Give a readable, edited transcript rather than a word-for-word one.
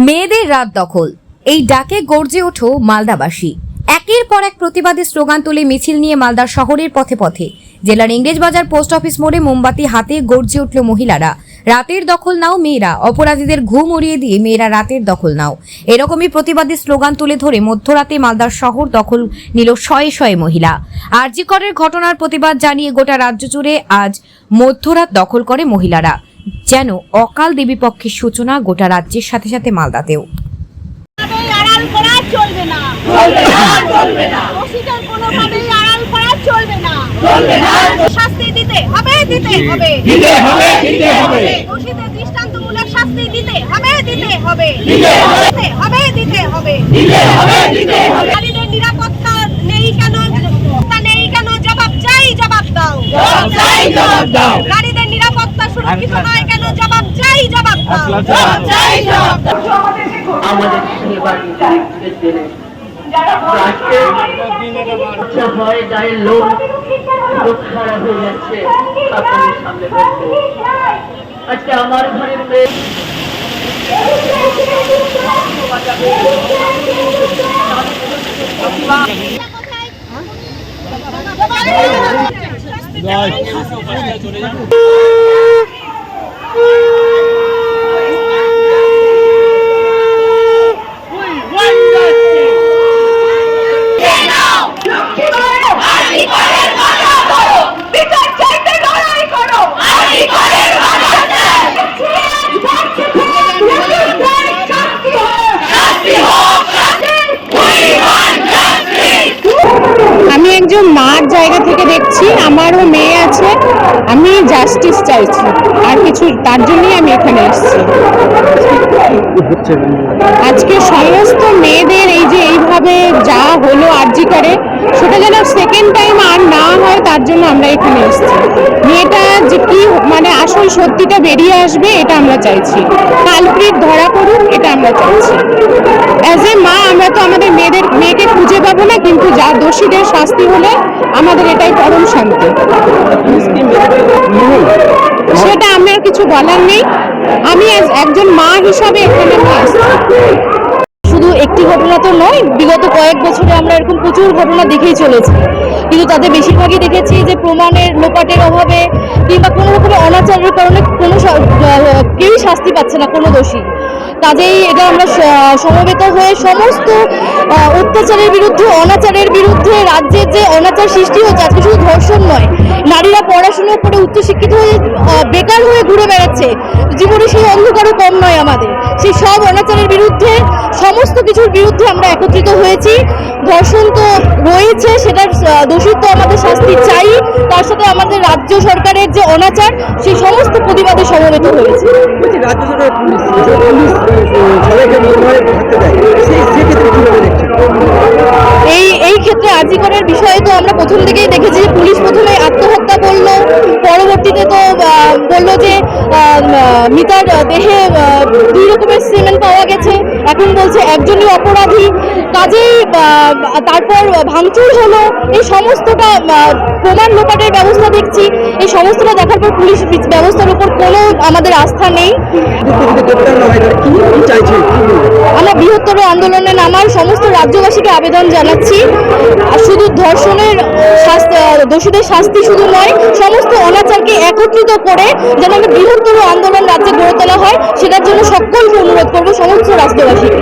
মেয়েদের রাত দখল, এই ডাকে গর্জে ওঠো মালদাবাসী। একের পর এক প্রতিবাদী স্লোগান তুলে মিছিল নিয়ে মালদার শহরের পথে পথে। জেলার ইংরেজবাজার পোস্ট অফিস মোড়ে মোমবাতি হাতে গর্জে উঠল মহিলারা। রাতের দখল নাও মেয়েরা, অপরাধীদের ঘুম উড়িয়ে দিয়ে মেয়েরা রাতের দখল নাও, এরকমই প্রতিবাদী স্লোগান তুলে ধরে মধ্যরাতে মালদার শহর দখল নিল শয়ে শয়ে মহিলা। আরজি করের ঘটনার প্রতিবাদ জানিয়ে গোটা রাজ্য জুড়ে আজ মধ্যরাত দখল করে মহিলারা, যেন অকাল দেবী পক্ষের সূচনা গোটা রাজ্যের সাথে সাথে মালদাতেও। শাস্তি দিতে হবে, দোষীদের দৃষ্টান্তমূলক শাস্তি দিতে হবে, নারীদের নিরাপত্তা নেই কেন, জবাব চাই, জবাব দাও। নারীদের নিরাপত্তা সুরক্ষিত নয় কেন, জবাব চাই, জবাব দাও। আমাদের সেবার ভয় গায়ের লোক খারাপ হয়ে যাচ্ছে। আপনাদের সামনে বলবো, আজকে আমার ঘরের মেয়ে আমি একজন মার জায়গা থেকে দেখছি, আমারও মেয়ে আছে, আমি জাস্টিস চাইছি, আর কিছু তার জন্যই আমি এখানে এসেছি। আজকে সমস্ত মেয়েদের এই যে এইভাবে যা হলো আরজি করে, সেটা যেন সেকেন্ড টাইম আর না হয়, তার জন্য আমরা এখানে এসেছি। মেয়েটা যে কি মানে আসল সত্যিটা বেরিয়ে আসবে, এটা আমরা চাইছি। কালপ্রিট ধরা পড়ুক, এটা আমরা চাইছি। অ্যাজ এ মা আমরা তো আমাদের মেয়েকে খুঁজে পাবো না, কিন্তু যা দোষীদের শাস্তি হলে আমাদের এটাই পরম শান্তি। সেটা আমার কিছু বলার নেই, আমি একজন মা হিসাবে এখানে আসছি। শুধু একটি ঘটনা তো নয়, বিগত কয়েক বছরে আমরা এরকম প্রচুর ঘটনা দেখেই চলেছি, কিন্তু তাদের বেশিরভাগই দেখেছি যে প্রমাণের লোপাটের অভাবে কিংবা কোনো রকমের অনাচারের কারণে কেউই শাস্তি পাচ্ছে না, কোনো দোষী। কাজেই এটা আমরা সমবেত হয়ে সমস্ত অত্যাচারের বিরুদ্ধে, অনাচারের বিরুদ্ধে, রাজ্যের যে অনাচার সৃষ্টি হচ্ছে, আজকে শুধু ধর্ষণ নয়, নারীরা পড়াশোনা করে উচ্চশিক্ষিত হয়ে বেকার হয়ে ঘুরে বেড়াচ্ছে, জীবনে সেই অন্ধকারও কম নয় আমাদের। সেই সব অনাচারের বিরুদ্ধে, সমস্ত কিছুর বিরুদ্ধে আমরা একত্রিত হয়েছি। ধর্ষণ তো রয়েছে, সেটার দোষিত আমাদের শাস্তি চাই, তার সাথে আমাদের রাজ্য সরকারের যে অনাচার, সেই সমস্ত প্রতিবাদে সমবেত হয়েছে। এই ক্ষেত্রে আরজি করের বিষয়ে তো আমরা প্রথম থেকেই দেখেছি যে পুলিশ প্রথমে আত্মহত্যা করলো, পরবর্তীতে তো বললো যে মিতার দেহে 2 রকমের সিমেন্ট পাওয়া গেছে, এখন বলছে একজনই অপরাধী। কাজেই তারপর ভাঙচুর হলো, এই সমস্তটা প্রমাণ লোপাটের ব্যবস্থা দেখছি। এই সমস্তটা দেখার পর পুলিশ ব্যবস্থার উপর কোনো আমাদের আস্থা নেই। আমরা বৃহত্তর আন্দোলনে নামার সমস্ত রাজ্যবাসীকে আবেদন জানাচ্ছি, শুধু ধর্ষণের দোষীদের শাস্তি শুধু নয়, সমস্ত অনাচারকে একত্রিত করে যেন একটা বৃহত্তর আন্দোলন রাজ্যে গড়ে তোলা হয়, সেটার জন্য সকলকে অনুরোধ করবো, সমস্ত রাজ্যবাসীকে।